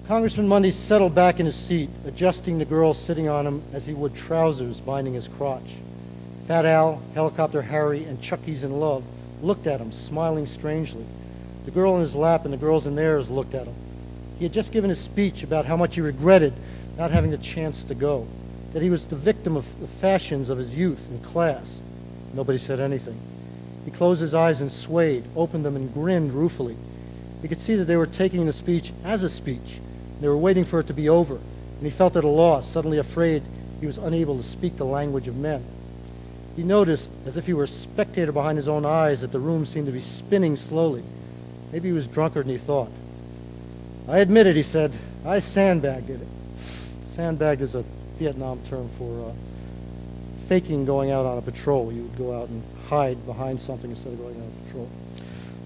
Congressman Mundy settled back in his seat, adjusting the girl sitting on him as he would trousers binding his crotch. Fat Al, Helicopter Harry, and Chucky's in Love looked at him, smiling strangely. The girl in his lap and the girls in theirs looked at him. He had just given his speech about how much he regretted not having the chance to go, that he was the victim of the fashions of his youth and class. Nobody said anything. He closed his eyes and swayed, opened them and grinned ruefully. He could see that they were taking the speech as a speech. They were waiting for it to be over, and he felt at a loss, suddenly afraid he was unable to speak the language of men. He noticed, as if he were a spectator behind his own eyes, that the room seemed to be spinning slowly. Maybe he was drunker than he thought. "I admit it," he said. "I sandbagged it." Sandbagged is a Vietnam term for faking going out on a patrol. You would go out and hide behind something instead of going on a patrol.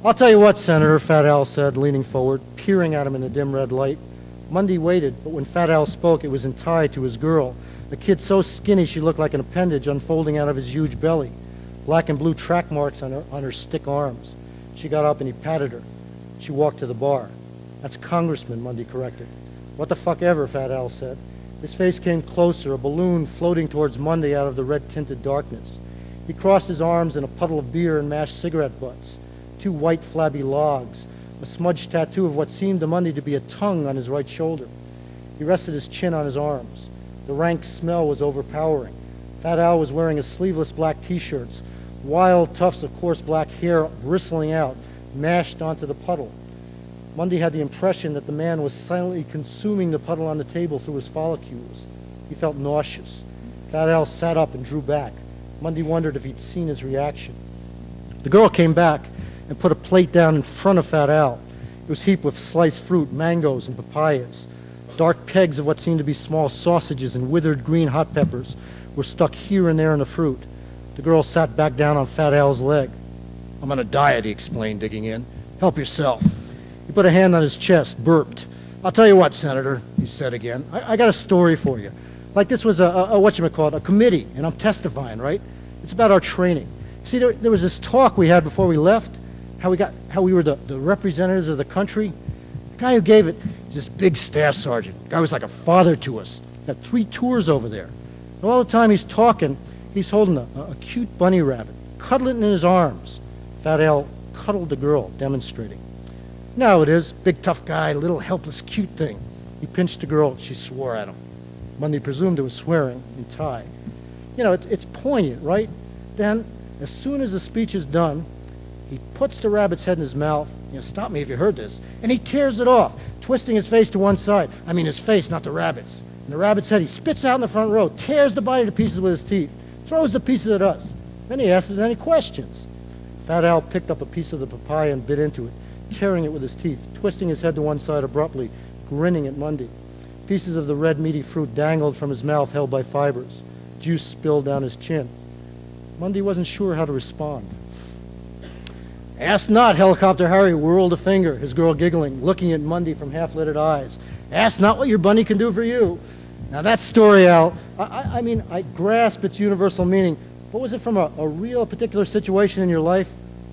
"I'll tell you what, Senator," Fat Al said, leaning forward, peering at him in the dim red light. Mundy waited, but when Fat Al spoke, it was in tie to his girl, a kid so skinny she looked like an appendage unfolding out of his huge belly, black and blue track marks on her stick arms. She got up and he patted her. She walked to the bar. "That's Congressman," Mundy corrected. "What the fuck ever," Fat Al said. His face came closer, a balloon floating towards Mundy out of the red-tinted darkness. He crossed his arms in a puddle of beer and mashed cigarette butts, 2 white flabby logs, a smudged tattoo of what seemed to Mundy to be a tongue on his right shoulder. He rested his chin on his arms. The rank smell was overpowering. Fat Al was wearing a sleeveless black T-shirts, wild tufts of coarse black hair bristling out, mashed onto the puddle. Mundy had the impression that the man was silently consuming the puddle on the table through his follicles. He felt nauseous. Fat Al sat up and drew back. Mundy wondered if he'd seen his reaction. The girl came back and put a plate down in front of Fat Al. It was heaped with sliced fruit, mangoes, and papayas. Dark pegs of what seemed to be small sausages and withered green hot peppers were stuck here and there in the fruit. The girl sat back down on Fat Al's leg. "I'm on a diet," he explained, digging in. "Help yourself." He put a hand on his chest, burped. "I'll tell you what, Senator," he said again. I got a story for you. Like this was a whatchamacallit, a committee, and I'm testifying, right? It's about our training. See, there was this talk we had before we left, how we were the representatives of the country. The guy who gave it was this big staff sergeant. The guy was like a father to us. Got 3 tours over there. And all the time he's talking, he's holding a cute bunny rabbit, cuddling it in his arms. Fat Al cuddled the girl, demonstrating. "Now it is, big tough guy, little helpless cute thing." He pinched the girl. She swore at him. Mundy presumed it was swearing in Thai. You know, it's poignant, right? Then, as soon as the speech is done, he puts the rabbit's head in his mouth. You know, stop me if you heard this. And he tears it off, twisting his face to one side. I mean his face, not the rabbit's. And the rabbit's head he spits out in the front row, tears the body to pieces with his teeth, throws the pieces at us. Then he asks us any questions. Fat Al picked up a piece of the papaya and bit into it, tearing it with his teeth, twisting his head to one side abruptly, grinning at Mundy. Pieces of the red meaty fruit dangled from his mouth, held by fibers. Juice spilled down his chin. Mundy wasn't sure how to respond. "Ask not," Helicopter Harry whirled a finger, his girl giggling, looking at Mundy from half-lidded eyes. "Ask not what your bunny can do for you." Now that story, Al, I mean, I grasp its universal meaning, but was it from a real particular situation in your life?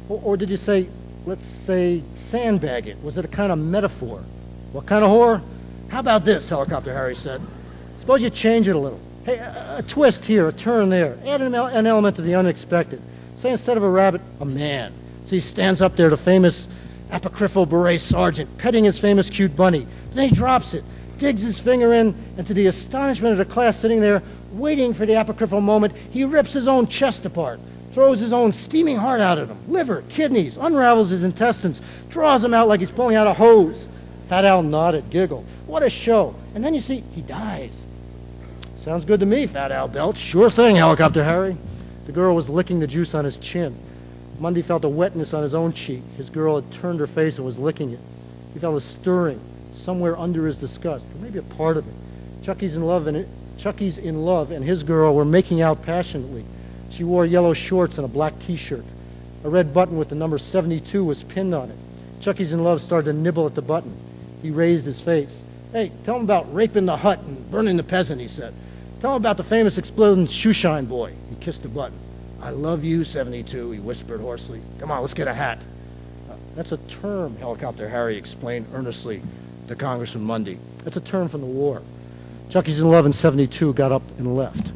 Or did you say, let's say, sandbag it? Was it a kind of metaphor? "What kind of whore?" "How about this?" Helicopter Harry said. "Suppose you change it a little. Hey, a twist here, a turn there. Add an element of the unexpected. Say instead of a rabbit, a man. So he stands up there, the famous apocryphal beret sergeant, petting his famous cute bunny. Then he drops it, digs his finger in, and to the astonishment of the class sitting there, waiting for the apocryphal moment, he rips his own chest apart, throws his own steaming heart out at him, liver, kidneys, unravels his intestines, draws them out like he's pulling out a hose." Fat Al nodded, giggled. "What a show." And then you see, he dies. "Sounds good to me," Fat Al belched. "Sure thing, Helicopter Harry." The girl was licking the juice on his chin. Mundy felt a wetness on his own cheek. His girl had turned her face and was licking it. He felt a stirring somewhere under his disgust, or maybe a part of it. Chucky's in love and his girl were making out passionately. She wore yellow shorts and a black T-shirt. A red button with the number 72 was pinned on it. Chucky's in love started to nibble at the button. He raised his face. "Hey, tell him about raping the hut and burning the peasant," he said. "Tell him about the famous exploding shoeshine boy." He kissed the button. "I love you, 72, he whispered hoarsely. "Come on, let's get a hat." "That's a term," Helicopter Harry explained earnestly to Congressman Mundy. That's a term from the war. Chucky's in Love in 72 got up and left.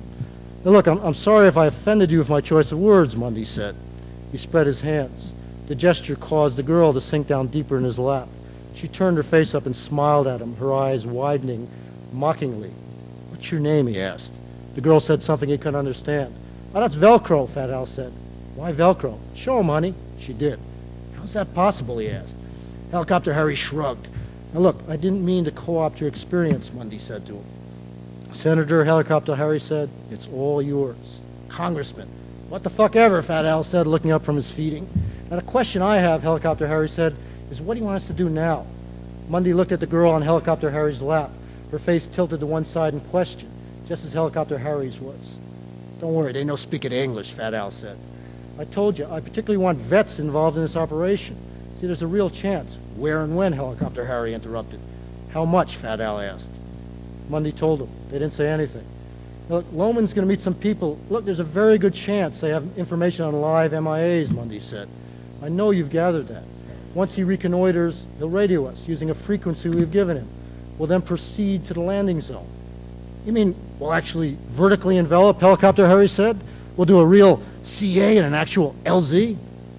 Now look, I'm sorry if I offended you with my choice of words, Mundy said. He spread his hands. The gesture caused the girl to sink down deeper in his lap. She turned her face up and smiled at him, her eyes widening mockingly. What's your name, he asked. The girl said something he couldn't understand. Oh, that's Velcro, Fat Al said. Why Velcro? Show him, honey. She did. How's that possible, he asked. Helicopter Harry shrugged. Now look, I didn't mean to co-opt your experience, Mundy said to him. Senator, Helicopter Harry said, it's all yours. Congressman. What the fuck ever, Fat Al said, looking up from his feeding. Now the question I have, Helicopter Harry said, is what do you want us to do now? Mundy looked at the girl on Helicopter Harry's lap, her face tilted to one side in question, just as Helicopter Harry's was. Don't worry, they no speak English, Fat Al said. I told you, I particularly want vets involved in this operation. See, there's a real chance. Where and when, Helicopter Harry interrupted. How much, Fat Al asked. Mundy told him. They didn't say anything. Look, Loman's going to meet some people. Look, there's a very good chance they have information on live MIAs, Mundy said. I know you've gathered that. Once he reconnoiters, he'll radio us using a frequency we've given him. We'll then proceed to the landing zone. You mean we'll actually vertically envelop, Helicopter Harry said? We'll do a real CA and an actual LZ?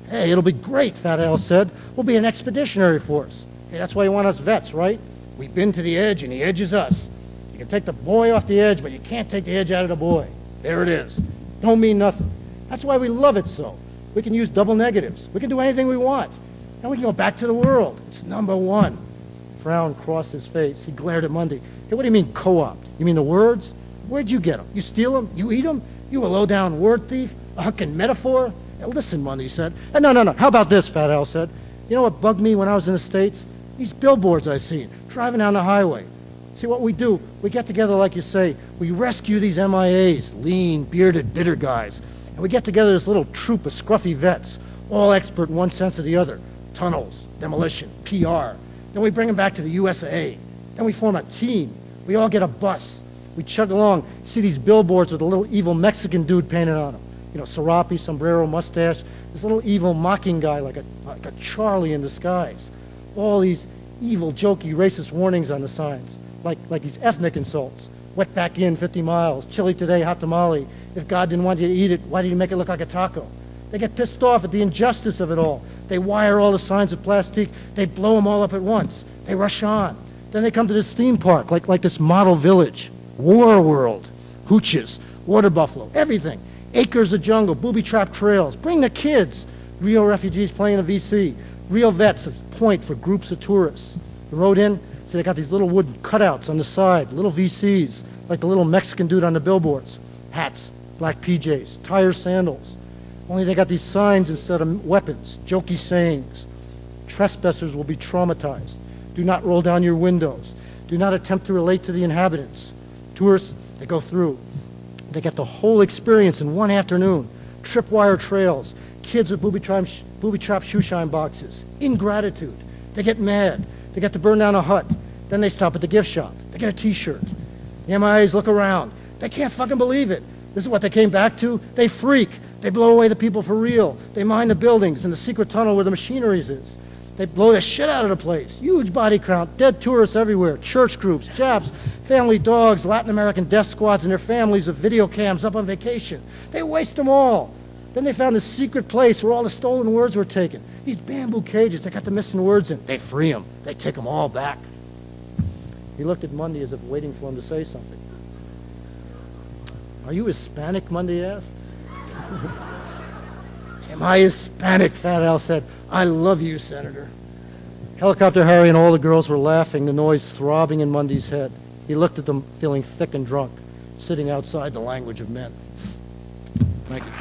Hey, it'll be great, Fat Al said. We'll be an expeditionary force. Hey, that's why you want us vets, right? We've been to the edge, and the edge is us. You can take the boy off the edge, but you can't take the edge out of the boy. There it is. Don't mean nothing. That's why we love it so. We can use double negatives. We can do anything we want. And we can go back to the world. It's number one. A frown crossed his face. He glared at Mundy. Hey, what do you mean co-opt? You mean the words? Where'd you get them? You steal them? You eat them? You a low-down word thief? A hooking metaphor? Hey, listen, Mundy said. Hey, no. How about this, Fat Al said. You know what bugged me when I was in the States? These billboards I seen, driving down the highway. See what we do? We get together, like you say. We rescue these MIAs, lean, bearded, bitter guys. And we get together this little troop of scruffy vets, all expert in one sense or the other. Tunnels, demolition, PR. Then we bring them back to the USA. Then we form a team. We all get a bus. We chug along, see these billboards with a little evil Mexican dude painted on them. You know, serape, sombrero, mustache. This little evil mocking guy like a Charlie in disguise. All these evil, jokey, racist warnings on the signs. Like these ethnic insults. Wet back in 50 miles. Chili today, hot tamale. If God didn't want you to eat it, why did he make it look like a taco? They get pissed off at the injustice of it all. They wire all the signs with plastic. They blow them all up at once. They rush on. Then they come to this theme park, like this model village. War world. Hooches. Water buffalo. Everything. Acres of jungle. Booby-trapped trails. Bring the kids. Real refugees playing the VC. Real vets as point for groups of tourists. The road in, so they got these little wooden cutouts on the side, little VCs, like the little Mexican dude on the billboards. Hats, black PJs, tire sandals. Only they got these signs instead of weapons, jokey sayings. Trespassers will be traumatized. Do not roll down your windows. Do not attempt to relate to the inhabitants. Tourists, they go through. They get the whole experience in one afternoon. Tripwire trails, kids with booby-trapped shoeshine boxes. Ingratitude. They get mad. They get to burn down a hut. Then they stop at the gift shop. They get a T-shirt. The MIAs look around. They can't fucking believe it. This is what they came back to. They freak. They blow away the people for real. They mine the buildings and the secret tunnel where the machineries is. They blow the shit out of the place. Huge body count. Dead tourists everywhere. Church groups. Japs. Family dogs. Latin American death squads and their families with video cams up on vacation. They waste them all. Then they found this secret place where all the stolen words were taken. These bamboo cages, they got the missing words in. They free them. They take them all back. He looked at Mundy as if waiting for him to say something. Are you Hispanic, Mundy asked. Am I Hispanic, Fat Al said. I love you, Senator. Helicopter Harry and all the girls were laughing, the noise throbbing in Mundy's head. He looked at them feeling thick and drunk, sitting outside the language of men. Thank you.